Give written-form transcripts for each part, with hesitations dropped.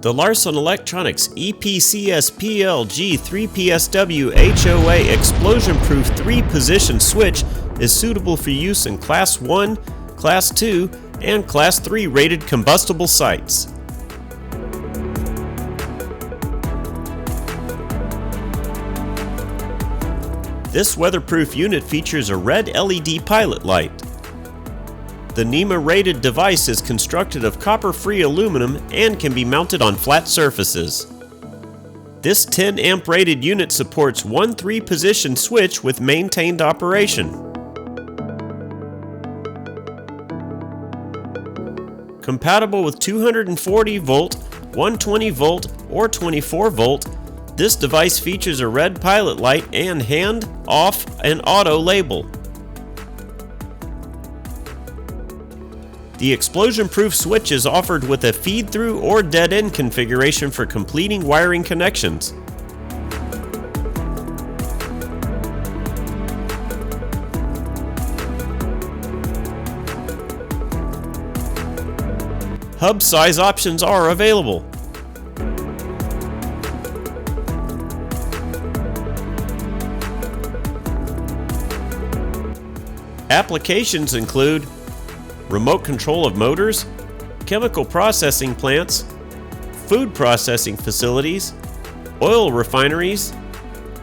The Larson Electronics EPCS-PLG-3PSW HOA explosion-proof 3-position switch is suitable for use in Class 1, Class 2, and Class 3 rated combustible sites. This weatherproof unit features a red LED pilot light. The NEMA-rated device is constructed of copper-free aluminum and can be mounted on flat surfaces. This 10 amp rated unit supports one 3-position switch with maintained operation. Compatible with 240 volt, 120 volt, or 24 volt, this device features a red pilot light and hand, off, and auto label. The explosion-proof switch is offered with a feed-through or dead-end configuration for completing wiring connections. Hub size options are available. Applications include remote control of motors, chemical processing plants, food processing facilities, oil refineries,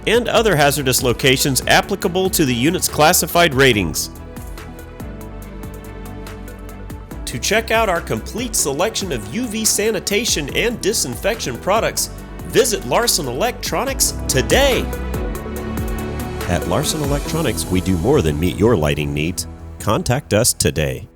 and other hazardous locations applicable to the unit's classified ratings. To check out our complete selection of UV sanitation and disinfection products, visit Larson Electronics today. At Larson Electronics, we do more than meet your lighting needs. Contact us today.